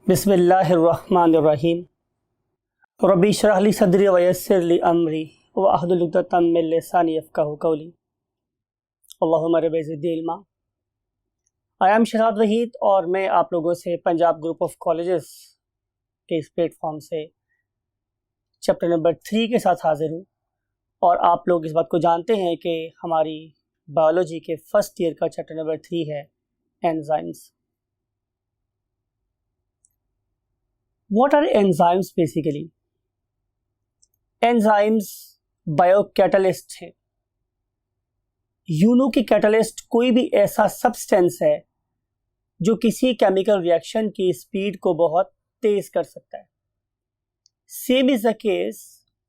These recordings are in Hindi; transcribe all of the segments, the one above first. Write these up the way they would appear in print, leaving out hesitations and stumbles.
बिस्मिल्लाहिर्रहमानिर्रहीम। रब्बी इश्रह ली सदरी व यस्सिर ली अमरी वहलुल उक़दतम मिन लिसानी यफ़क़हू क़ौली। अल्लाहुम्मा rabbi ज़िदनी इल्मा। I am Shahzad Waheed और मैं आप लोगों से पंजाब ग्रुप ऑफ कॉलेजेस के इस प्लेटफॉर्म से चैप्टर नंबर 3 के साथ हाजिर हूँ। और आप लोग इस बात को जानते हैं कि हमारी बायोलॉजी के फर्स्ट ईयर का चैप्टर नंबर 3 है enzymes. What are enzymes basically? Enzymes biocatalyst हैं। यूनो की कैटलिस्ट कोई भी ऐसा सब्सटेंस है जो किसी केमिकल रिएक्शन की स्पीड को बहुत तेज कर सकता है। Same is the case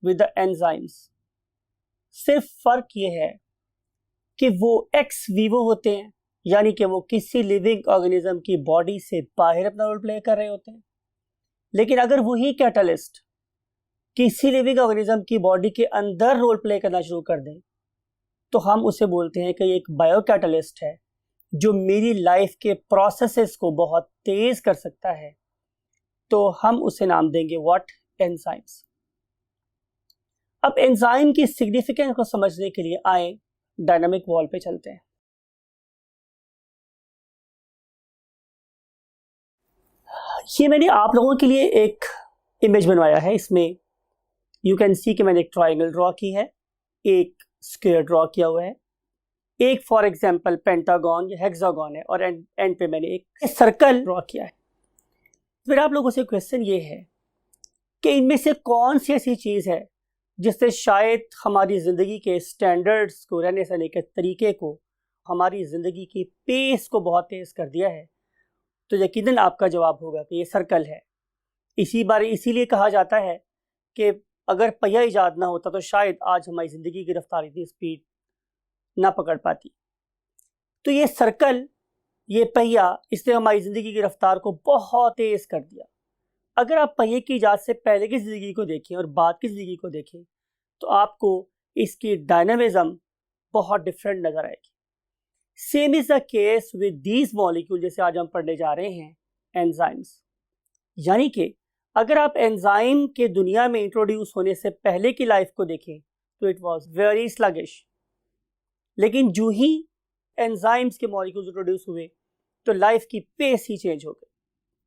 with the enzymes. सिर्फ फर्क ये है कि वो एक्स वीवो होते हैं, यानी कि वो किसी लिविंग ऑर्गेनिज्म की बॉडी से बाहर अपना रोल प्ले कर रहे होते हैं। लेकिन अगर वही कैटलिस्ट किसी लिविंग ऑर्गेनिज्म की बॉडी के अंदर रोल प्ले करना शुरू कर दें तो हम उसे बोलते हैं कि एक बायोकैटलिस्ट है जो मेरी लाइफ के प्रोसेसेस को बहुत तेज कर सकता है। तो हम उसे नाम देंगे व्हाट, एंजाइम्स। अब एंजाइम की सिग्निफिकेंस को समझने के लिए आए डायनामिक वॉल पे चलते हैं। ये मैंने आप लोगों के लिए एक इमेज बनवाया है। इसमें यू कैन सी कि मैंने एक ट्रायंगल ड्रॉ की है, एक स्क्वायर ड्रॉ किया हुआ है, एक फॉर एग्जांपल पेंटागन या हेक्सागन है, और एंड पे मैंने एक सर्कल ड्रॉ किया है। फिर आप लोगों से क्वेश्चन ये है कि इनमें से कौन सी ऐसी चीज़ है जिससे शायद हमारी ज़िंदगी के स्टैंडर्ड्स को, रहने सहने के तरीके को, हमारी ज़िंदगी की पेस को बहुत तेज़ कर दिया है। तो यकीनन आपका जवाब होगा कि ये सर्कल है। इसीलिए कहा जाता है कि अगर पहिया ईजाद ना होता तो शायद आज हमारी ज़िंदगी की रफ्तार इतनी स्पीड ना पकड़ पाती। तो ये सर्कल, ये पहिया, इसने हमारी ज़िंदगी की रफ्तार को बहुत तेज़ कर दिया। अगर आप पहिए की ईजाद से पहले की ज़िंदगी को देखें और बाद की ज़िंदगी को देखें तो आपको इसकी डायनामिज्म बहुत डिफरेंट नज़र आएगी। Same is the case with these molecule, जैसे आज हम पढ़ने जा रहे हैं एंजाइम्स। यानी कि अगर आप एंजाइम के दुनिया में इंट्रोड्यूस होने से पहले की लाइफ को देखें तो इट वाज वेरी स्लगिश। लेकिन जो ही एंजाइम्स के मॉलिक्यूल्स इंट्रोड्यूस हुए तो लाइफ की पेस ही चेंज हो गई।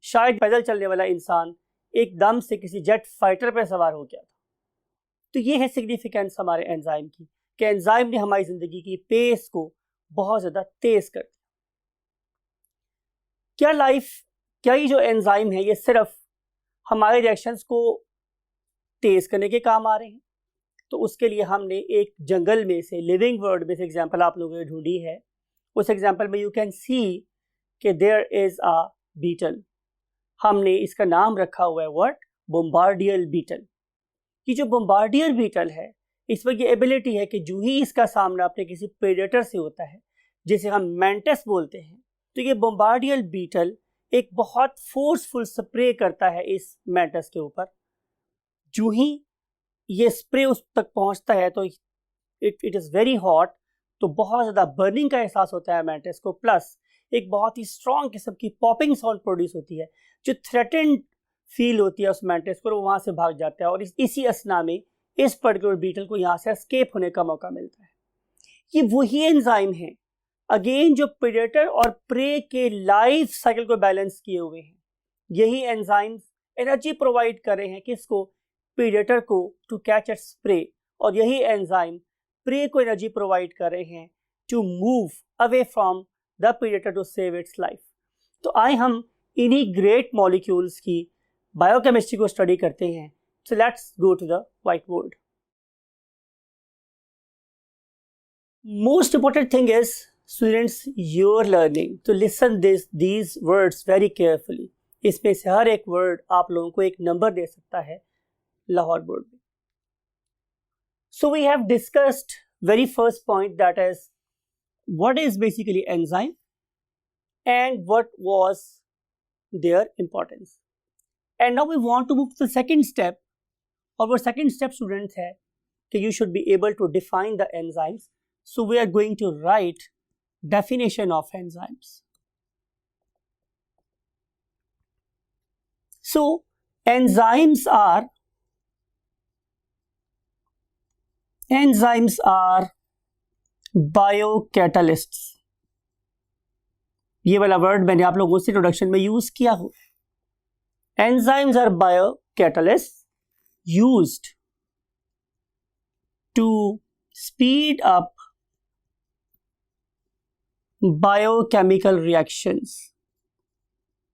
शायद पैदल चलने वाला इंसान एकदम से किसी जेट फाइटर पर सवार हो गया था। तो ये है सिग्निफिकेंस हमारे एंजाइम की कि एंजाइम ने हमारी ज़िंदगी की पेस को बहुत ज़्यादा तेज कर दिया। क्या ये जो एंजाइम है ये सिर्फ हमारे रिएक्शंस को तेज करने के काम आ रहे हैं? तो उसके लिए हमने एक जंगल में से, लिविंग वर्ल्ड में से एग्जांपल आप लोगों ने ढूंढी है। उस एग्जांपल में यू कैन सी कि देयर इज अ बीटल। हमने इसका नाम रखा हुआ है व्हाट, बोम्बार्डियर बीटल। कि जो बोम्बार्डियर बीटल है इसमें ये एबिलिटी है कि जो ही इसका सामना अपने किसी प्रेडेटर से होता है जिसे हम मैंटिस बोलते हैं, तो ये बोम्बार्डियर बीटल एक बहुत फोर्सफुल स्प्रे करता है इस मैंटिस के ऊपर। जो ही ये स्प्रे उस तक पहुंचता है तो इट इज़ वेरी हॉट, तो बहुत ज़्यादा बर्निंग का एहसास होता है मैंटिस को। प्लस एक बहुत ही स्ट्रॉन्ग किस्म की पॉपिंग साउंड प्रोड्यूस होती है जो थ्रेटेंड फील होती है उस मैंटिस को, वहाँ से भाग जाता है। और इसी असना में इस पर्टिकुलर बीटल को यहाँ से एस्केप होने का मौका मिलता है। ये वही एंजाइम है अगेन जो प्रेडेटर और प्रे के लाइफ साइकिल को बैलेंस किए हुए हैं। यही एंजाइम्स एनर्जी प्रोवाइड कर रहे हैं किसको, प्रेडेटर को, टू कैच इट्स प्रे। और यही एंजाइम प्रे को एनर्जी प्रोवाइड कर रहे हैं to move away from the predator to save its life. तो आए हम इन्हीं ग्रेट मॉलिक्यूल्स की बायोकेमिस्ट्री को स्टडी करते हैं। So let's go to the whiteboard. Most important thing is, students, your learning. To listen these words very carefully. इसमें से हर एक वर्ड आप लोगों को एक नंबर दे सकता है लाहौर बोर्ड में। So we have discussed very first point, that is what is basically enzyme and what was their importance. And now we want to move to the second step. और वो सेकेंड स्टेप स्टूडेंट्स है कि you should be able to define the enzymes. So we are going to write definition of enzymes. So enzymes are biocatalysts. ये वाला वर्ड मैंने आप लोगों से इंट्रोडक्शन में यूज किया हो. Enzymes are biocatalyst used to speed up biochemical reactions.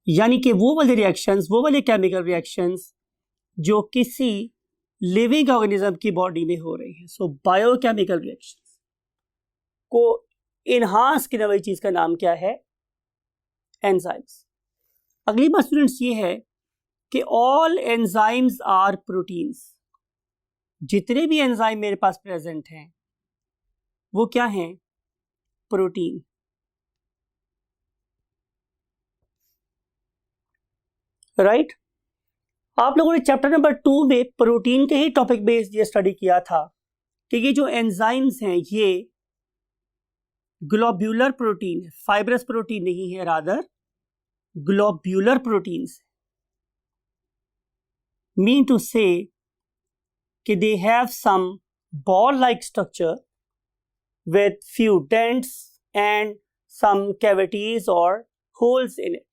यानी कि वो वाले रिएक्शंस, वो वाले केमिकल रिएक्शंस जो किसी लिविंग ऑर्गेनिज्म की बॉडी में हो रही है. सो बायोकेमिकल रिएक्शंस को इनहांस करने वाली चीज का नाम क्या है? एंजाइम्स. अगली बात स्टूडेंट्स ये है कि ऑल एंजाइम्स आर प्रोटीन्स. जितने भी एंजाइम मेरे पास प्रेजेंट हैं वो क्या हैं? प्रोटीन. राइट? आप लोगों ने चैप्टर नंबर 2 में प्रोटीन के ही टॉपिक बेस्ड ये स्टडी किया था कि ये जो एंजाइम्स हैं ये ग्लोब्यूलर प्रोटीन है, फाइब्रस प्रोटीन नहीं है, rather globular proteins. Mean to say कि they have some ball like structure with few dents and some cavities or holes in it,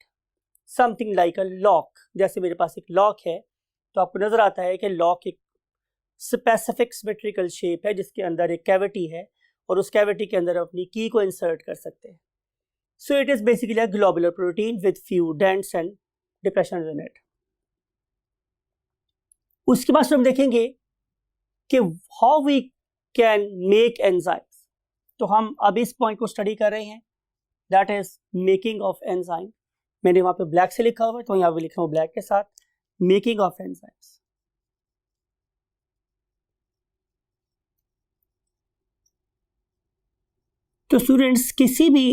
something like a lock. जैसे मेरे पास एक लॉक है तो आपको नजर आता है कि लॉक एक स्पेसिफिक सिमेट्रिकल शेप है जिसके अंदर एक कैविटी है और उस कैविटी के अंदर अपनी की को इंसर्ट कर सकते हैं. So it is basically a globular protein with few dents and depressions in it. उसके बाद हम देखेंगे कि how we can make enzymes. तो हम अब इस पॉइंट को स्टडी कर रहे हैं, that is making of enzyme. मैंने वहां पे ब्लैक से लिखा हुआ है तो यहां पे लिखा हूं ब्लैक के साथ, मेकिंग ऑफ एंजाइम्स. तो स्टूडेंट्स किसी भी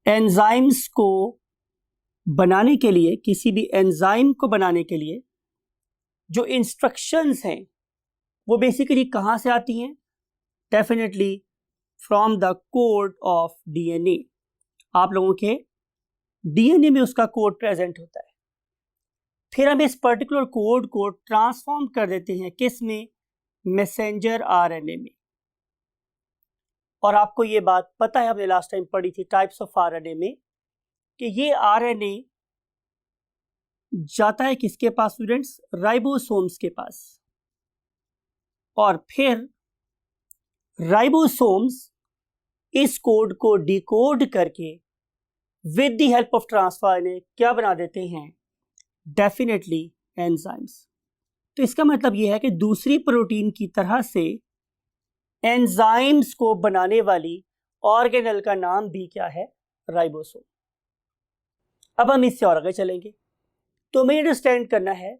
एंजाइम्स को बनाने के लिए, किसी भी एंजाइम को बनाने के लिए जो इंस्ट्रक्शंस हैं वो बेसिकली कहां से आती हैं? Definitely from the code of DNA. आप लोगों के डीएनए में उसका कोड प्रेजेंट होता है. फिर हम इस पर्टिकुलर कोड को ट्रांसफॉर्म कर देते हैं किस में? मैसेंजर आरएनए में. और आपको ये बात पता है, हमने लास्ट टाइम पढ़ी थी टाइप्स ऑफ आरएनए में, कि ये आरएनए जाता है किसके पास स्टूडेंट्स? राइबोसोम्स के पास. और फिर राइबोसोम्स इस कोड को डिकोड करके with the help of transfer RNA क्या बना देते हैं? Definitely enzymes. तो इसका मतलब यह है कि दूसरी प्रोटीन की तरह से एंजाइम्स को बनाने वाली ऑर्गेनेल का नाम भी क्या है? राइबोसोम. अब हम इससे और आगे चलेंगे. तो हमें अंडरस्टैंड करना है,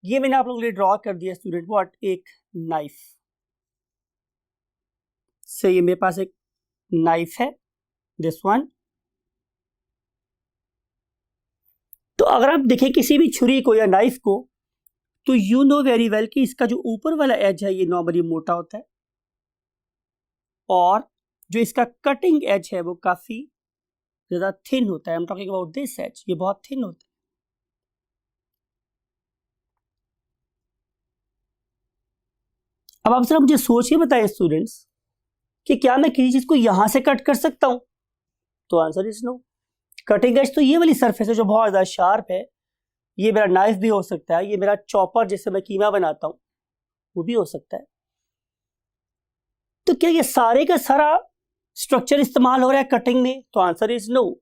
ये मैंने आप लोगों के लिए ड्रॉ कर दिया स्टूडेंट, व्हाट? एक नाइफ से. ये मेरे पास एक नाइफ है, दिस वन. तो अगर आप देखें किसी भी छुरी को या नाइफ को तो यू नो वेरी वेल कि इसका जो ऊपर वाला एज है ये नॉर्मली मोटा होता है और जो इसका कटिंग एज है वो काफी ज्यादा थिन होता है. I am talking about this edge, ये बहुत थिन होता है. अब आप जरा मुझे सोच के बताएं स्टूडेंट्स कि क्या मैं किसी चीज को यहां से कट कर सकता हूं? तो answer is no. Cutting edge तो ये वाली सरफेस है जो बहुत ज्यादा शार्प है. ये मेरा नाइफ भी हो सकता है, ये मेरा चॉपर जिससे मैं कीमा बनाता हूं वो भी हो सकता है. तो क्या ये सारे का सारा स्ट्रक्चर इस्तेमाल हो रहा है कटिंग में? तो answer is no.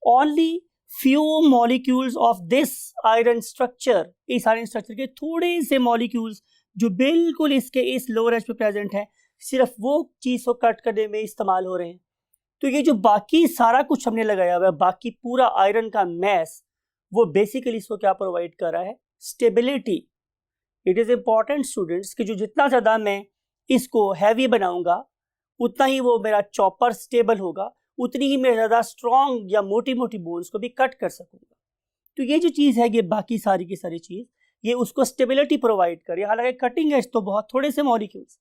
Only few molecules of this iron structure, इस आयरन स्ट्रक्चर के थोड़े से मॉलिक्यूल्स जो बिल्कुल इसके इस लोअर एज पे प्रेजेंट है, सिर्फ वो चीज को कट करने में इस्तेमाल हो रहे हैं. तो ये जो बाकी सारा कुछ हमने लगाया हुआ है, बाकी पूरा आयरन का मैस, वो बेसिकली इसको क्या प्रोवाइड कर रहा है? Stability. It is important students कि जो जितना ज्यादा मैं इसको हैवी बनाऊंगा उतना ही वो मेरा चॉपर स्टेबल होगा, उतनी ही मैं ज्यादा स्ट्रॉन्ग या मोटी मोटी बोन्स को भी कट कर सकूंगा. तो ये जो चीज है, ये बाकी सारी की सारी चीज ये उसको स्टेबिलिटी प्रोवाइड करे. हालांकि कटिंग एज तो बहुत थोड़े से मॉलिक्यूल्स.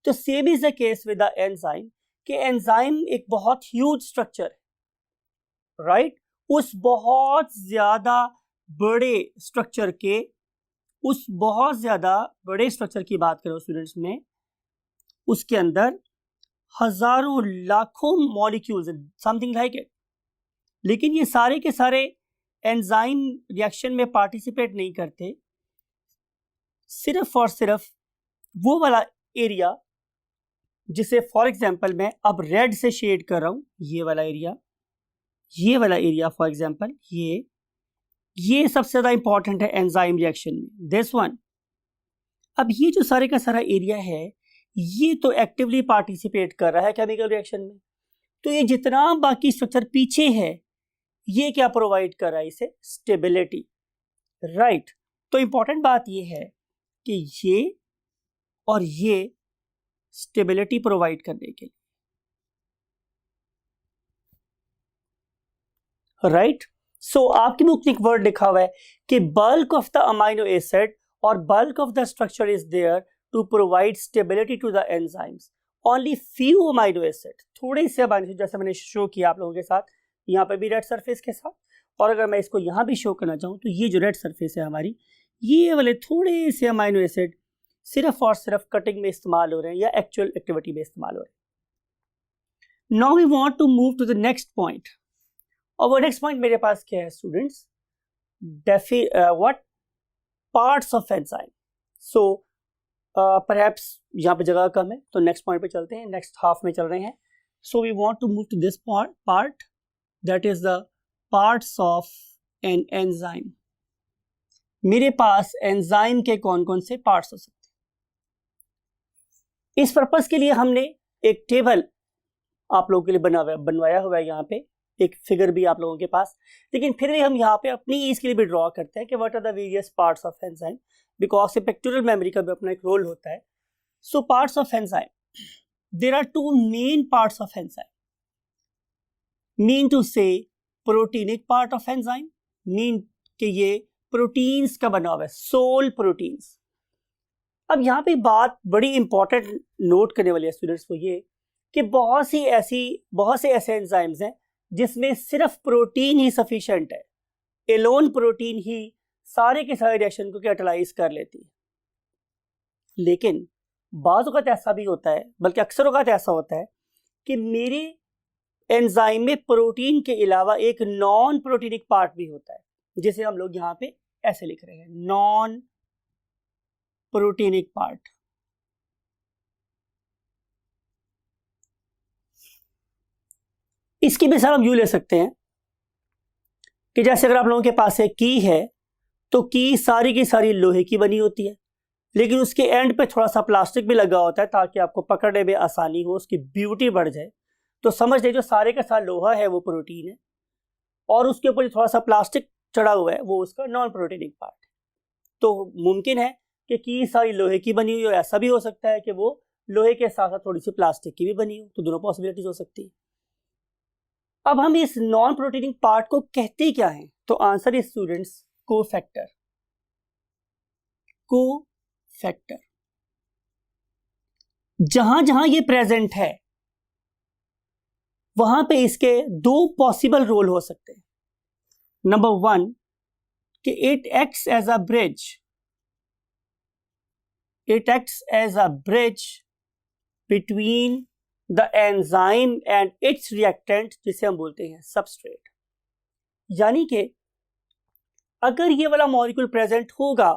तो same is the case with the enzyme, कि एंजाइम एक बहुत ह्यूज स्ट्रक्चर है, राइट? उस बहुत ज्यादा बड़े स्ट्रक्चर के, उस बहुत ज़्यादा बड़े स्ट्रक्चर की बात करो स्टूडेंट्स में, उसके अंदर हजारों लाखों मॉलिक्यूल्स, समथिंग लाइक इट, लेकिन ये सारे के सारे एंजाइम रिएक्शन में पार्टिसिपेट नहीं करते। सिर्फ और सिर्फ वो वाला एरिया जिसे फॉर एग्जांपल मैं अब रेड से शेड कर रहा हूं, ये वाला एरिया फॉर एग्जांपल, ये सबसे ज्यादा इंपॉर्टेंट है एंजाइम रिएक्शन में, दिस वन। अब ये जो सारे का सारा एरिया है, ये तो एक्टिवली पार्टिसिपेट कर रहा है केमिकल रिएक्शन में। तो ये जितना बाकी स्ट्रक्चर पीछे है, ये क्या प्रोवाइड कर रहा है इसे? Stability, right. तो इंपॉर्टेंट बात ये है कि ये और ये स्टेबिलिटी प्रोवाइड करने के लिए, राइट। सो आपकी बुक में एक वर्ड लिखा हुआ है कि bulk of the amino acid और bulk of the structure is there to provide stability to the enzymes. Only few amino acid, थोड़े से अमाइनो एसिड, जैसे मैंने शो किया आप लोगों के साथ, यहाँ पे भी रेड सरफेस के साथ, और अगर मैं इसको यहाँ भी शो करना चाहूँ तो ये जो रेड सरफेस है हमारी, ये वाले थोड़े से अमाइनो एसिड सिर्फ और सिर्फ कटिंग में इस्तेमाल हो रहे हैं या एक्चुअल एक्टिविटी में इस्तेमाल हो रहे हैं। Now we want to move to the next point. और वो नेक्स्ट पॉइंट मेरे पास क्या है students? What parts of enzyme. So perhaps यहाँ पे जगह कम है, तो नेक्स्ट पॉइंट पे चलते हैं, नेक्स्ट हाफ में चल रहे हैं। So we want to move to this part, that is the parts of an enzyme. मेरे पास एंजाइम के कौन कौन से पार्ट्स हो सकते हैं? इस पर्पस के लिए हमने एक टेबल आप लोगों के लिए बनवाया हुआ है, यहाँ पे एक फिगर भी आप लोगों के पास, लेकिन फिर भी हम यहाँ पे अपनी ईज के लिए भी ड्रॉ करते हैं कि what are the various parts of enzyme, because pictorial memory का भी अपना एक रोल होता है। So parts of enzyme, there are two main parts of enzyme, mean to say proteinic part of enzyme, mean कि ये प्रोटीन्स का बना हुआ है, सोल प्रोटीन्स। अब यहाँ पे बात बड़ी इंपॉर्टेंट नोट करने वाली है स्टूडेंट्स को, ये कि बहुत से ऐसे एंजाइम्स हैं जिसमें सिर्फ प्रोटीन ही सफिशिएंट है, एलोन प्रोटीन ही सारे के सारे रिएक्शन को कैटालाइज कर लेती है। लेकिन बाज़ औक़ात ऐसा भी होता है, बल्कि अक्सर औक़ात ऐसा होता है कि मेरे एंजाइम में प्रोटीन के अलावा एक नॉन प्रोटीनिक पार्ट भी होता है, जिसे हम लोग यहाँ पे ऐसे लिख रहे हैं, नॉन प्रोटीनिक पार्ट। इसकी मिसाल हम यूं ले सकते हैं कि जैसे अगर आप लोगों के पास एक की है, तो की सारी की सारी लोहे की बनी होती है, लेकिन उसके एंड पे थोड़ा सा प्लास्टिक भी लगा होता है ताकि आपको पकड़ने में आसानी हो, उसकी ब्यूटी बढ़ जाए। तो समझ लीजिए जो सारे का सारा लोहा है वो प्रोटीन है, और उसके ऊपर थोड़ा सा प्लास्टिक चढ़ा हुआ है वो उसका नॉन प्रोटीनिक पार्ट है। तो मुमकिन है कि की सारी लोहे की बनी हुई हो, ऐसा भी हो सकता है कि वो लोहे के साथ साथ थोड़ी सी प्लास्टिक की भी बनी हो, तो दोनों पॉसिबिलिटीज हो सकती है। अब हम इस नॉन प्रोटीनिक पार्ट को कहते क्या हैं? तो answer is students cofactor. Cofactor जहां जहां ये प्रेजेंट है वहां पे इसके दो पॉसिबल रोल हो सकते हैं। नंबर वन, कि it acts as a bridge, it acts as a bridge between the enzyme and its reactant, जिसे हम बोलते हैं सबस्ट्रेट। यानी कि अगर ये वाला मॉलिक्यूल प्रेजेंट होगा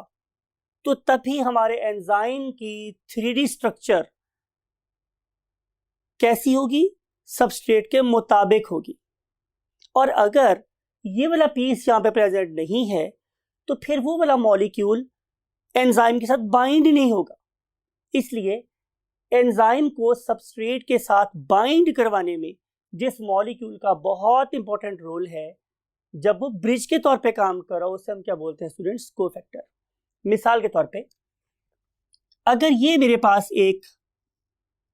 तो तभी हमारे एंजाइम की 3D स्ट्रक्चर कैसी होगी? सबस्ट्रेट के मुताबिक होगी। और अगर ये वाला पीस यहाँ पे प्रेजेंट नहीं है तो फिर वो वाला मॉलिक्यूल एंजाइम के साथ बाइंड नहीं होगा। इसलिए एंजाइम को सबस्ट्रेट के साथ बाइंड करवाने में जिस मॉलिक्यूल का बहुत इंपॉर्टेंट रोल है, जब वो ब्रिज के तौर पे काम कर रहा हो, उसे हम क्या बोलते हैं स्टूडेंट्स? कोफैक्टर। मिसाल के तौर पे अगर ये मेरे पास एक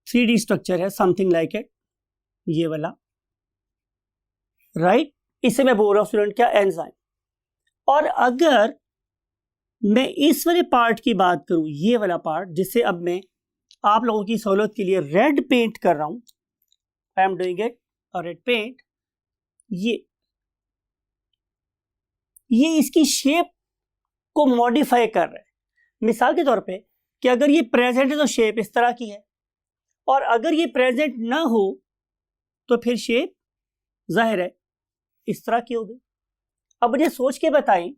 3D स्ट्रक्चर है, समथिंग लाइक इट, ये वाला, राइट, इसे मैं बोल रहा हूं स्टूडेंट क्या? एंजाइम। और अगर मैं इस वाले पार्ट की बात करूं, ये वाला पार्ट, जिसे अब मैं आप लोगों की सहूलत के लिए रेड पेंट कर रहा हूं, I am doing it red paint, ये इसकी शेप को मॉडिफाई कर रहा है। मिसाल के तौर पे कि अगर ये प्रेजेंट है तो शेप इस तरह की है, और अगर ये प्रेजेंट ना हो तो फिर शेप जाहिर है इस तरह की होगी। अब मुझे सोच के बताएं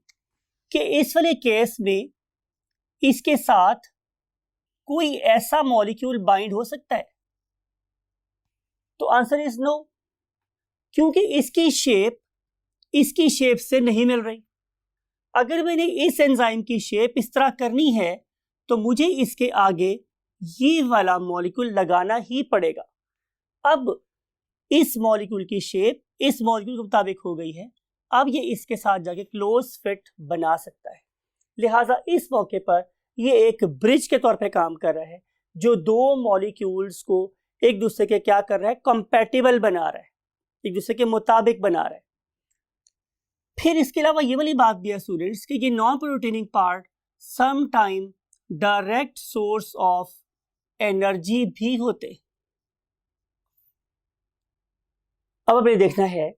कि इस वाले केस में इसके साथ कोई ऐसा मॉलिक्यूल बाइंड हो सकता है? तो आंसर इज नो, क्योंकि इसकी शेप से नहीं मिल रही। अगर मैंने इस एंजाइम की शेप इस तरह करनी है तो मुझे इसके आगे ये वाला मॉलिक्यूल लगाना ही पड़ेगा। अब इस मॉलिक्यूल की शेप इस मॉलिक्यूल के मुताबिक हो गई है, अब ये इसके साथ जाके क्लोज फिट बना सकता है। लिहाजा इस मौके पर ये एक ब्रिज के तौर पे काम कर रहा है, जो दो मॉलिक्यूल्स को एक दूसरे के क्या कर रहा है, कंपैटिबल बना रहा है, एक दूसरे के मुताबिक बना रहा है। फिर इसके अलावा ये वाली बात भी है स्टूडेंट्स कि ये non proteinic part some time direct source of energy भी होते। अब हमें देखना है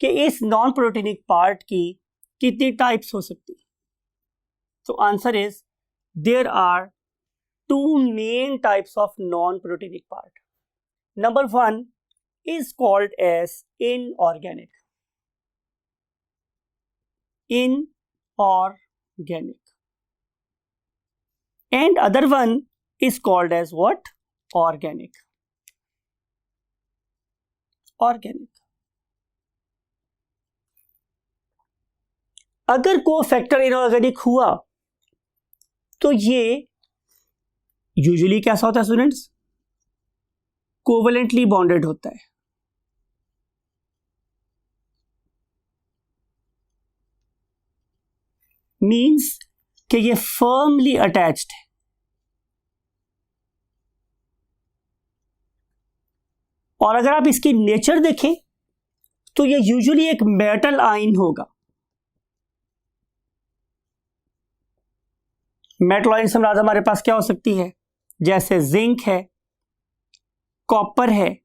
कि इस नॉन प्रोटीनिक पार्ट की कितनी टाइप्स हो सकती। तो answer is there are two main types of non proteinic part. Number 1 is called as inorganic. Inorganic. And other one is called as what? Organic. Organic. अगर कोफैक्टर इनऑर्गेनिक हुआ तो ये यूजुअली कैसा होता है स्टूडेंट्स? कोवेलेंटली बॉन्डेड होता है। मीन्स कि ये फर्मली अटैच्ड है। और अगर आप इसकी नेचर देखें तो ये यूजुअली एक मेटल आयन होगा। मेटल आयन से हमारे पास क्या हो सकती है? जैसे जिंक है, कॉपर है,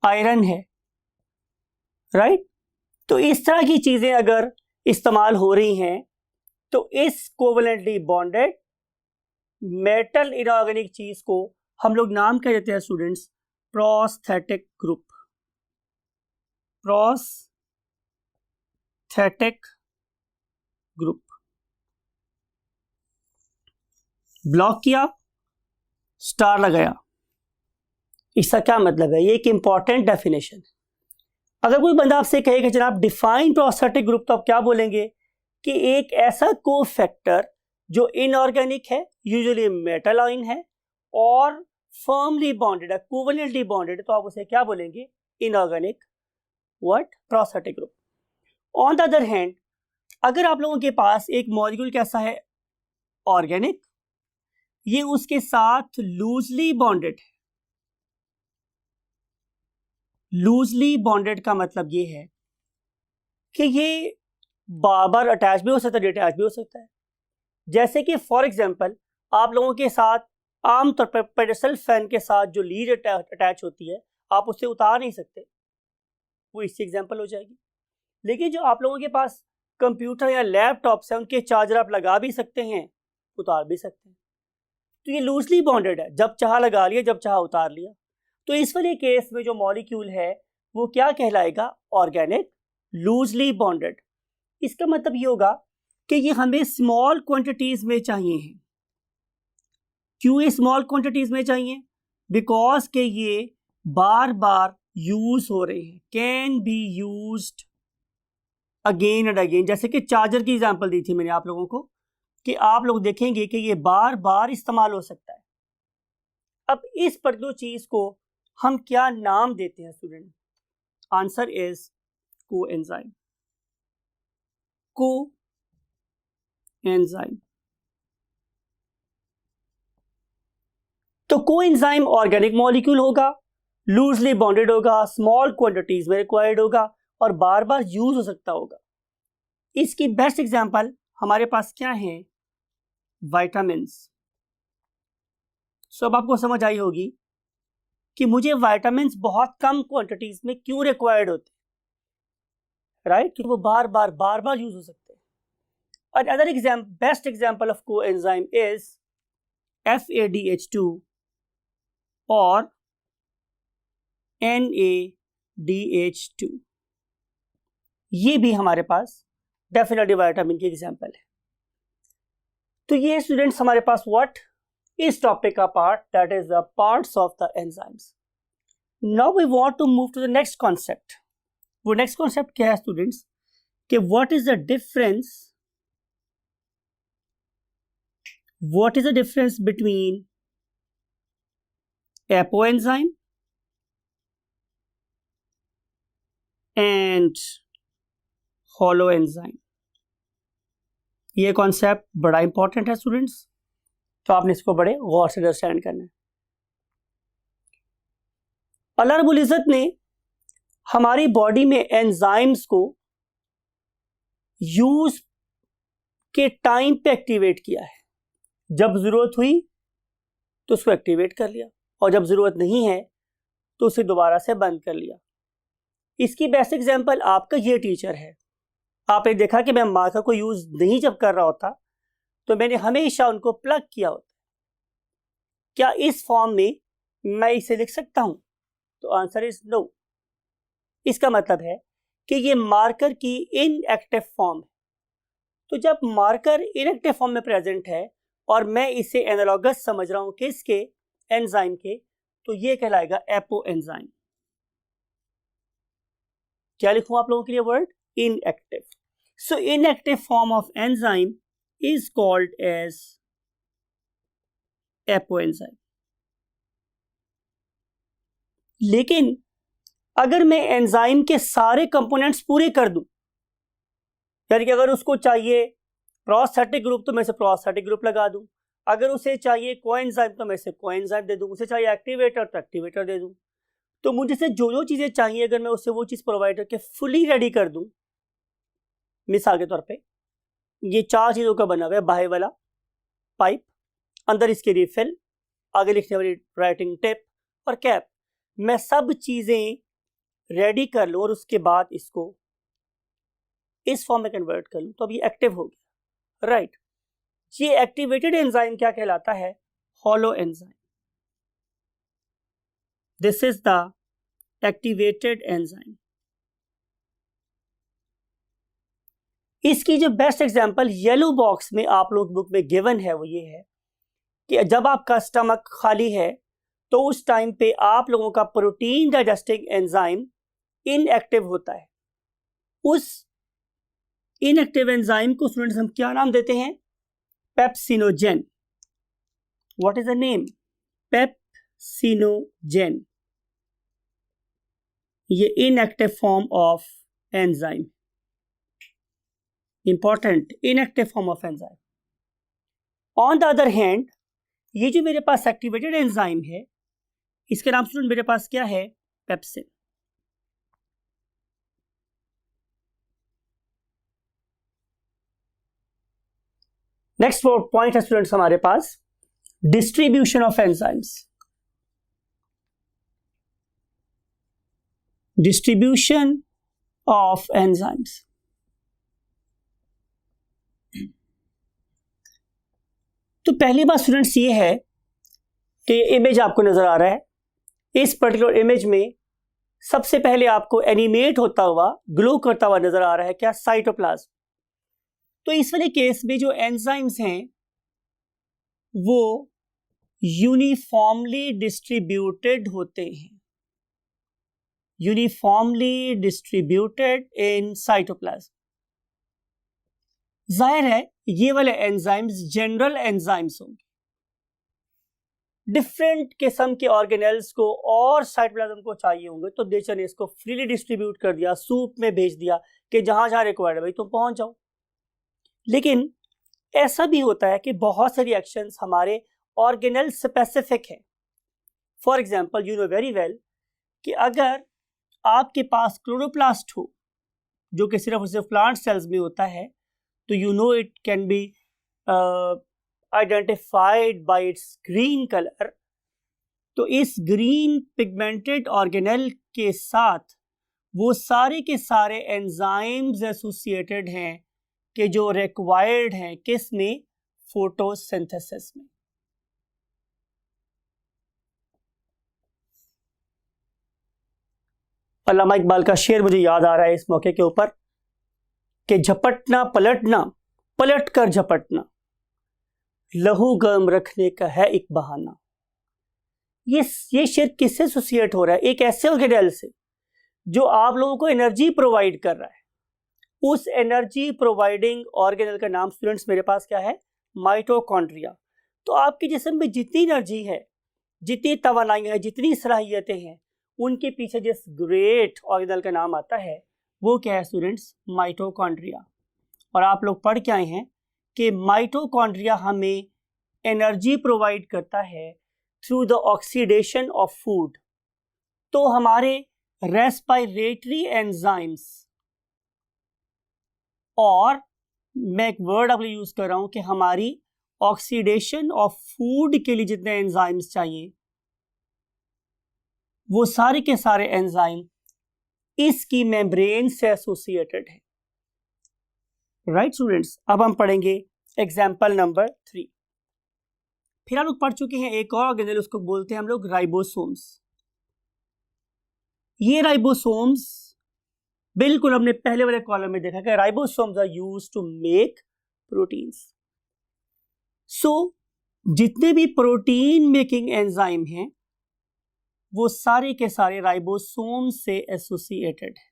आयरन है, राइट? तो इस तरह की चीजें अगर इस्तेमाल हो रही हैं तो इस कोवेलेंटली बॉन्डेड मेटल इनऑर्गेनिक चीज को हम लोग नाम क्या देते हैं students? Prosthetic group. Prosthetic group. Block किया, स्टार लगाया, इसका क्या मतलब है? ये एक इंपॉर्टेंट डेफिनेशन। अगर कोई बंदा आपसे कहे कि जनाब डिफाइन प्रोस्थेटिक ग्रुप, तो आप क्या बोलेंगे? कि एक ऐसा कोफैक्टर जो इनऑर्गेनिक है, यूजुअली मेटल आयन है और फर्मली बॉन्डेड है, कोवेलेंटली बॉन्डेड है, तो आप उसे क्या बोलेंगे? Inorganic what? Prosthetic group. On the other hand, अगर आप लोगों के पास एक मॉलिक्यूल कैसा है? ऑर्गेनिक, ये उसके साथ लूजली बॉन्डेड है। लूजली बॉन्डेड का मतलब ये है कि ये बार बार अटैच भी हो सकता है, डिटैच भी हो सकता है। जैसे कि फॉर एग्जांपल आप लोगों के साथ आमतौर पर पेडस्टल फैन के साथ जो लीड अटैच होती है, आप उससे उतार नहीं सकते, वो इससे एग्जांपल हो जाएगी। लेकिन जो आप लोगों के पास कंप्यूटर या लैपटॉप्स है, उनके चार्जर आप लगा भी सकते हैं, उतार भी सकते हैं। तो ये लूजली बॉन्डेड है, जब चाह लगा लिया, जब चाह उतार लिया। तो इस वाले केस में जो मॉलिक्यूल है वो क्या कहलाएगा? Organic loosely bonded. इसका मतलब ये होगा कि ये हमें स्मॉल क्वांटिटीज में चाहिए हैं। क्यों ये स्मॉल क्वांटिटीज में चाहिए? बिकॉज के ये बार बार यूज हो रहे हैं, can be used again and again. जैसे कि चार्जर की एग्जांपल दी थी मैंने आप लोगों को, कि आप लोग देखेंगे कि ये बार बार इस्तेमाल हो सकता है। अब इस पर्टिकुलर चीज को हम क्या नाम देते हैं student? Answer is coenzyme. Coenzyme. तो कोएंजाइम ऑर्गेनिक मॉलिक्यूल होगा, लूजली बॉन्डेड होगा, स्मॉल क्वांटिटीज में रिक्वायर्ड होगा और बार बार यूज हो सकता होगा। इसकी बेस्ट एग्जांपल हमारे पास क्या है? विटामिन्स। सो अब आपको समझ आई होगी कि मुझे विटामिन्स बहुत कम क्वांटिटीज में क्यों रिक्वायर्ड होते, राइट? क्योंकि वो बार बार यूज हो सकते हैं। Another best example of coenzyme is FADH2 or NADH2. ये भी हमारे पास डेफिनेटिव वाइटामिन की एग्जाम्पल है. तो ये स्टूडेंट्स हमारे पास व्हाट इस टॉपिक का part, that is the parts of the enzymes. Now we want to move to the next concept. वो नेक्स्ट कॉन्सेप्ट क्या है स्टूडेंट्स कि what is the difference between apoenzyme and holoenzyme. ये कॉन्सेप्ट बड़ा इंपॉर्टेंट है स्टूडेंट्स, तो आपने इसको बड़े गौर से अंडरस्टैंड करना है. अल्लाह रब्बुल इज़्ज़त ने हमारी बॉडी में एंजाइम्स को यूज के टाइम पे एक्टिवेट किया है. जब जरूरत हुई तो उसको एक्टिवेट कर लिया, और जब जरूरत नहीं है तो उसे दोबारा से बंद कर लिया. इसकी बेस्ट एग्जांपल आपका ये टीचर है. आपने देखा कि मैं मार्कर को यूज नहीं जब कर रहा होता तो मैंने हमेशा उनको प्लग किया होता. क्या इस फॉर्म में मैं इसे लिख सकता हूं? तो आंसर इज नो. इसका मतलब है कि ये मार्कर की इनएक्टिव फॉर्म है. तो जब मार्कर इनएक्टिव फॉर्म में प्रेजेंट है और मैं इसे एनालॉगस समझ रहा हूं किसके, एंजाइम के, तो ये कहलाएगा एपो एंजाइम. क्या लिखूं आप लोगों के लिए word? Inactive. So inactive form of enzyme is called as apoenzyme. लेकिन अगर मैं एंजाइम के सारे कंपोनेंट्स पूरे कर दूं, यानी कि अगर उसको चाहिए प्रोस्थेटिक ग्रुप तो मैं इसे प्रोस्थेटिक ग्रुप लगा दूं, अगर उसे चाहिए कोएंजाइम तो मैं इसे कोएंजाइम दे दूं, उसे चाहिए एक्टिवेटर तो एक्टिवेटर दे दूं. तो मुझे से जो जो चीजें चाहिए अगर मैं उसे वो चीज प्रोवाइड करके फुली रेडी कर दूं. मिसाल के तौर पे ये 4 चीजों का बना हुआ है. बाहर वाला पाइप, अंदर इसके रिफिल, आगे लिखने वाली राइटिंग टिप और कैप. मैं सब चीजें रेडी कर लूं और उसके बाद इसको इस फॉर्म में कन्वर्ट कर लूं तो अब ये एक्टिव हो गया. राइट. ये एक्टिवेटेड एंजाइम क्या कहलाता है? Hollow enzyme. This is the activated enzyme. इसकी जो बेस्ट एग्जांपल येलो बॉक्स में आप लोग बुक में गिवन है वो ये है कि जब आपका स्टमक खाली है तो उस टाइम पे आप लोगों का प्रोटीन डाइजेस्टिंग एंजाइम इनएक्टिव होता है. उस इनएक्टिव एंजाइम को स्टूडेंट्स हम क्या नाम देते हैं? Pepsinogen. What is the name? Pepsinogen. ये inactive form of enzyme. Important, inactive form of enzyme. On the other hand ये जो मेरे पास एक्टिवेटेड एंजाइम है इसके नाम स्टूडेंट मेरे पास क्या है? पेप्सिन. नेक्स्ट पॉइंट है स्टूडेंट्स हमारे पास distribution of enzymes. Distribution of enzymes. तो पहली बात स्टूडेंट्स ये है कि इमेज आपको नजर आ रहा है. इस पर्टिकुलर इमेज में सबसे पहले आपको एनिमेट होता हुआ, ग्लो करता हुआ नजर आ रहा है क्या? साइटोप्लाज्म. तो इस वाले केस में जो एंजाइम्स हैं वो यूनिफॉर्मली डिस्ट्रीब्यूटेड होते हैं. Uniformly distributed in cytoplasm. जाहिर है ये वाले एंजाइम्स जनरल एंजाइम्स होंगे. डिफरेंट किस्म के ऑर्गेनेल्स को और साइटोप्लाज्म को चाहिए होंगे तो नेचर ने इसको फ्रीली डिस्ट्रीब्यूट कर दिया, सूप में भेज दिया कि जहां जहां रिक्वायर्ड है भाई तुम पहुंच जाओ. लेकिन ऐसा भी होता है कि बहुत सारी एक्शंस हमारे ऑर्गेनेल स्पेसिफिक है. For example you know very well कि अगर आपके पास क्लोरोप्लास्ट हो जो कि सिर्फ और सिर्फ प्लांट सेल्स में होता है तो you know it can be identified by it's green colour. तो इस ग्रीन पिगमेंटेड ऑर्गेनेल के साथ वो सारे के सारे एंजाइम्स एसोसिएटेड हैं कि जो रिक्वायर्ड हैं किस में, फोटोसिंथेसिस में। अल्लामा इकबाल का शेर मुझे याद आ रहा है इस मौके के ऊपर कि झपटना पलटना, पलट कर झपटना, लहू गर्म रखने का है एक बहाना। ये शेर किससे एसोसिएट हो रहा है? एक ऐसे ऑर्गेनेल से जो आप लोगों को एनर्जी प्रोवाइड कर रहा है। उस एनर्जी प्रोवाइडिंग ऑर्गेनेल का नाम स्टूडेंट्स मेरे पास क्या है? माइटोकॉन्ड्रिया। तो आपके जिस्म में जितनी एनर्जी है, जितनी तवानाई है, जितनी सलाहियतें हैं, उनके पीछे जिस ग्रेट ऑर्गेनेल का नाम आता है वो क्या है स्टूडेंट्स? माइटोकॉन्ड्रिया। और आप लोग पढ़ के आए हैं कि माइटोकॉन्ड्रिया हमें एनर्जी प्रोवाइड करता है through the oxidation of food. तो हमारे रेस्पिरेटरी एंजाइम्स, और मैं एक वर्ड आपको यूज कर रहा हूं कि हमारी ऑक्सीडेशन ऑफ फूड के लिए जितने एंजाइम्स चाहिए, वो सारे के सारे एंजाइम इसकी मेम्ब्रेन से एसोसिएटेड है। राइट स्टूडेंट्स, अब हम पढ़ेंगे एग्जाम्पल नंबर 3। फिर हम लोग पढ़ चुके हैं एक और ऑर्गेनेल, उसको बोलते हैं हम लोग राइबोसोम्स। ये राइबोसोम्स बिल्कुल हमने पहले वाले कॉलम में देखा कि ribosomes are used to make proteins. So जितने भी प्रोटीन मेकिंग एंजाइम हैं वो सारे के सारे राइबोसोम से एसोसिएटेड है।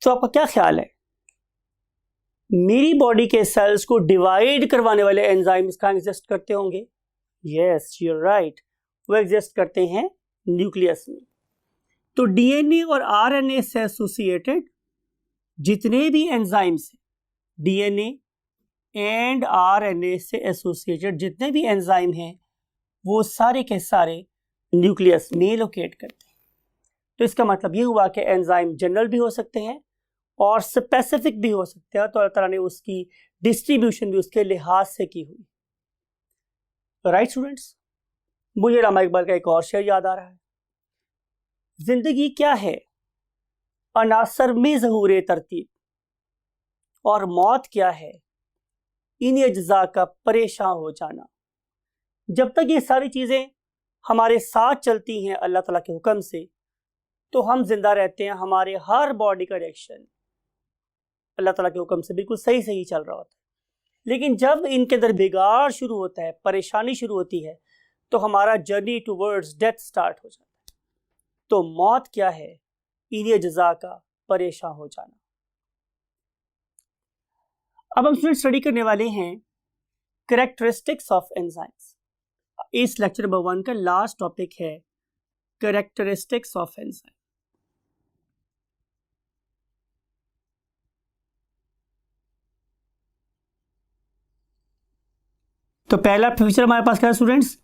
तो आपका क्या ख्याल है, मेरी बॉडी के सेल्स को डिवाइड करवाने वाले एंजाइम्स कहां एग्जिस्ट करते होंगे? यस, यू आर राइट, वो एग्जिस्ट करते हैं न्यूक्लियस में। तो डीएनए और आरएनए से एसोसिएटेड जितने भी एंजाइम्स हैं, डीएनए एंड आरएनए से एसोसिएटेड जितने भी एंजाइम हैं, वो सारे के सारे न्यूक्लियस में लोकेट करते हैं। तो इसका मतलब ये हुआ कि एंजाइम जनरल भी हो सकते हैं और स्पेसिफिक भी हो सकते हैं, तो अल्लाह ताला ने उसकी डिस्ट्रीब्यूशन भी उसके लिहाज से की हुई। राइट स्टूडेंट्स, मुझे अल्लामा इकबाल का एक और शेर याद आ रहा है। जिंदगी क्या है अनासर में ज़हूर तरतीब, और मौत क्या है इन अज्जा का परेशान हो जाना। जब तक ये सारी चीज़ें हमारे साथ चलती हैं अल्लाह ताला के हुक्म से, तो हम जिंदा रहते हैं। हमारे हर बॉडी का रिएक्शन अल्लाह ताला के हुक्म से बिल्कुल सही सही चल रहा होता है। लेकिन जब इनके अंदर बिगाड़ शुरू होता है, परेशानी शुरू होती है, तो हमारा जर्नी टूवर्ड्स डेथ स्टार्ट हो जाता है। तो मौत क्या है इन्हीं अज्जा का परेशान हो जाना। अब हम स्टडी करने वाले हैं कैरेक्टरिस्टिक्स ऑफ एंजाइम्स। इस लेक्चर नंबर 1 का लास्ट टॉपिक है कैरेक्टरिस्टिक्स ऑफ एंजाइम। तो पहला फीचर हमारे पास क्या है स्टूडेंट्स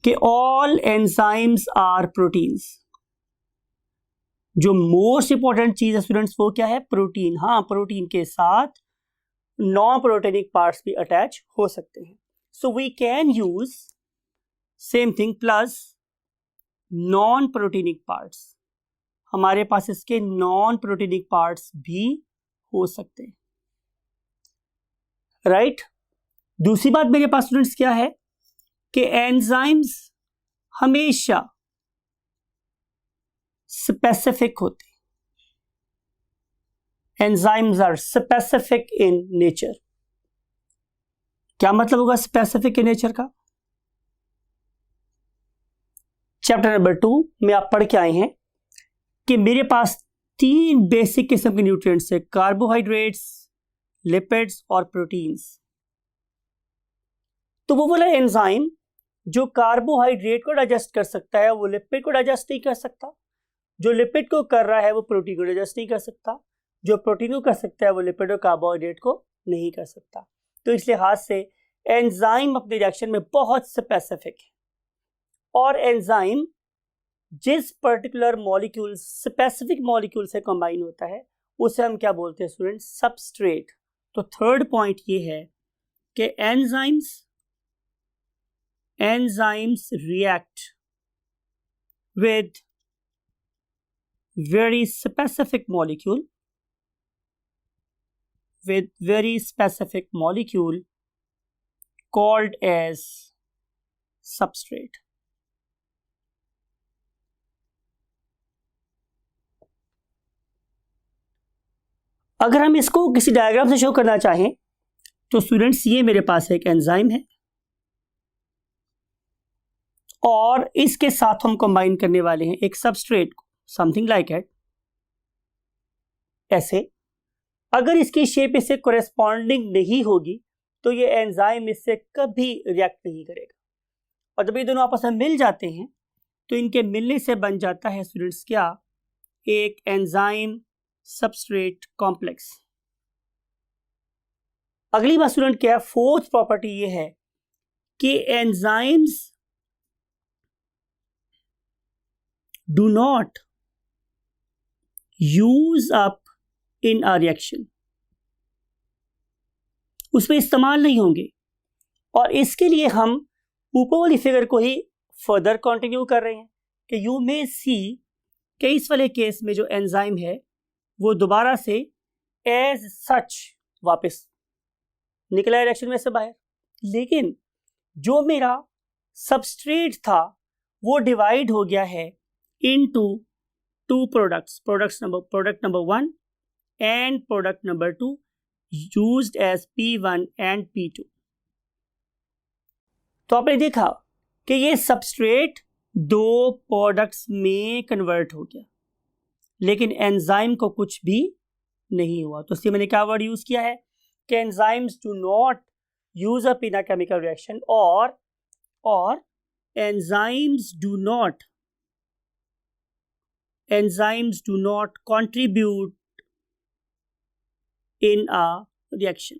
कि ऑल एंजाइम्स आर प्रोटीन्स। जो मोस्ट इंपॉर्टेंट चीज है स्टूडेंट्स वो क्या है? प्रोटीन। हाँ, प्रोटीन के साथ नॉन प्रोटीनिक पार्ट्स भी अटैच हो सकते हैं। So we can use same thing plus non proteinic parts. हमारे पास इसके नॉन प्रोटीनिक पार्ट्स भी हो सकते हैं। राइट? दूसरी बात मेरे पास स्टूडेंट्स क्या है कि एंजाइम्स हमेशा स्पेसिफिक होते हैं। Enzymes are specific in nature. क्या मतलब होगा स्पेसिफिक इन नेचर का? चैप्टर नंबर 2 में आप पढ़ के आए हैं कि मेरे पास 3 बेसिक किस्म के न्यूट्रिएंट्स है, कार्बोहाइड्रेट्स, लिपिड्स और प्रोटीन्स। तो वो वाला एंजाइम जो कार्बोहाइड्रेट को डाइजेस्ट कर सकता है वो लिपिड को डाइजेस्ट नहीं कर सकता, जो लिपिड को कर रहा है वो प्रोटीन को डाइजेस्ट नहीं कर सकता, जो प्रोटीन को कर सकता है वो लिपिड और कार्बोहाइड्रेट को नहीं कर सकता। तो इस लिहाज से एंजाइम अपने रिएक्शन में बहुत स्पेसिफिक है। और एंजाइम जिस पर्टिकुलर मॉलिक्यूल, स्पेसिफिक मॉलिक्यूल से कंबाइन होता है उसे हम क्या बोलते हैं स्टूडेंट? सबस्ट्रेट। तो थर्ड पॉइंट ये है कि enzymes react very specific molecule called as substrate. अगर हम इसको किसी डायग्राम से शो करना चाहें तो स्टूडेंट्स, ये मेरे पास एक एंजाइम है और इसके साथ हम कंबाइन करने वाले हैं एक सबस्ट्रेट को, समथिंग लाइक इट ऐसे। अगर इसकी शेप इससे कोरेस्पॉन्डिंग नहीं होगी तो ये एंजाइम इससे कभी रिएक्ट नहीं करेगा, और जब ये दोनों आपस में मिल जाते हैं तो इनके मिलने से बन जाता है स्टूडेंट्स क्या, एक एंजाइम सबस्ट्रेट कॉम्प्लेक्स। अगली बात स्टूडेंट क्या है, फोर्थ प्रॉपर्टी ये है कि enzymes do not use up in a reaction, उसमें इस्तेमाल नहीं होंगे। और इसके लिए हम ऊपर वाली फिगर को ही फर्दर कंटिन्यू कर रहे हैं कि यू मे सी कि इस वाले केस में जो एंजाइम है वो दोबारा से एज सच वापस निकला है रिएक्शन में से बाहर, लेकिन जो मेरा सबस्ट्रेट था वो डिवाइड हो गया है into two products, product number 1 and product number 2 used as P1 and P2। तो आपने देखा कि ये सबस्ट्रेट दो प्रोडक्ट्स में कन्वर्ट हो गया, लेकिन एंजाइम को कुछ भी नहीं हुआ। तो इसलिए मैंने क्या वर्ड यूज किया है कि enzymes do not use up in a chemical reaction, और enzymes do not contribute in a reaction.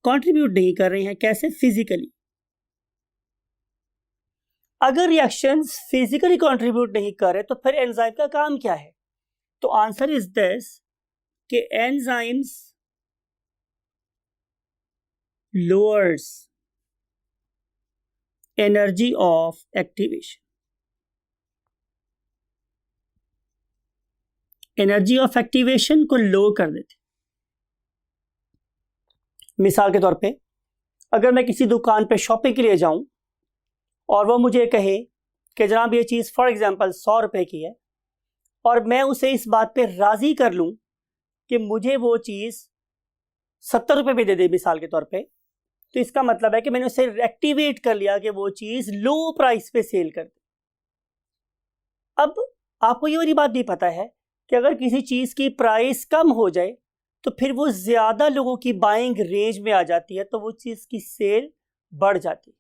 Contribute नहीं कर रहे हैं, कैसे? फिजिकली। अगर रिएक्शंस फिजिकली कंट्रीब्यूट नहीं कर रहे तो फिर एंजाइम का काम क्या है? तो आंसर इज दिस कि enzymes lowers energy of activation. Energy of activation को लो कर देते। मिसाल के तौर पे अगर मैं किसी दुकान पे शॉपिंग के लिए जाऊं और वो मुझे कहे कि जनाब ये चीज़ फॉर एग्जांपल 100 रुपए की है, और मैं उसे इस बात पे राज़ी कर लूं कि मुझे वो चीज़ 70 रुपए पे दे दे मिसाल के तौर पे, तो इसका मतलब है कि मैंने उसे एक्टिवेट कर लिया कि वो चीज़ लो प्राइस पे सेल कर दे। अब आपको ये वाली बात भी पता है कि अगर किसी चीज़ की प्राइस कम हो जाए तो फिर वो ज़्यादा लोगों की बाइंग रेंज में आ जाती है, तो वो चीज़ की सेल बढ़ जाती है।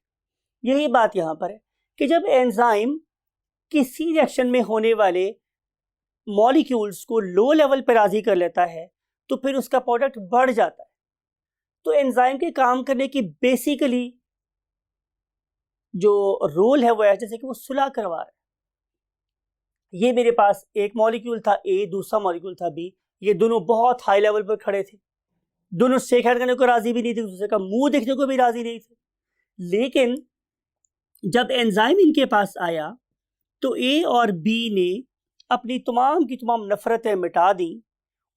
यही बात यहाँ पर है कि जब एंजाइम किसी रिएक्शन में होने वाले मॉलिक्यूल्स को लो लेवल पर राजी कर लेता है तो फिर उसका प्रोडक्ट बढ़ जाता है। तो एंजाइम के काम करने की बेसिकली जो रोल है वो है जैसे कि वो सुलह करवा रहा है। ये मेरे पास एक मॉलिक्यूल था ए, दूसरा मॉलिक्यूल था बी, ये दोनों बहुत हाई लेवल पर खड़े थे, दोनों शेक हैंड करने को राजी भी नहीं थे, दूसरे का मुंह देखने को भी राजी नहीं थे। लेकिन जब एंजाइम इनके पास आया तो ए और बी ने अपनी तमाम की तमाम नफरतें मिटा दी,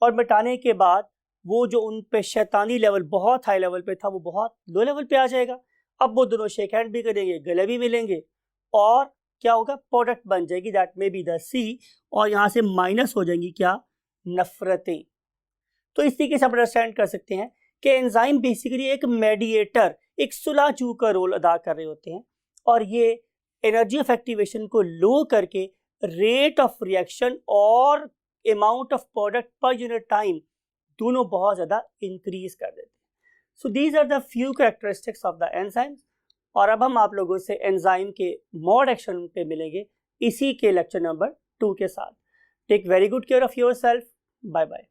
और मिटाने के बाद वो जो उन पे शैतानी लेवल बहुत हाई लेवल पे था वो बहुत लो लेवल पे आ जाएगा। अब वो दोनों शेक हैंड भी करेंगे, गले भी मिलेंगे, और क्या होगा? प्रोडक्ट बन जाएगी, दैट मे बी द सी, और यहाँ से माइनस हो जाएंगी क्या? नफरतें। तो इस तरीके से आप अंडरस्टैंड कर सकते हैं कि एंजाइम बेसिकली एक मेडिएटर, एक सुलहजू का रोल अदा कर रहे होते हैं, और ये एनर्जी ऑफ एक्टिवेशन को लो करके रेट ऑफ रिएक्शन और amount of product per unit time दोनों बहुत ज़्यादा इंक्रीज कर देते हैं। So these are the few characteristics of the enzymes. और अब हम आप लोगों से एंजाइम के मोड एक्शन पे मिलेंगे इसी के लेक्चर नंबर 2 के साथ। Take very good care of yourself. Bye bye.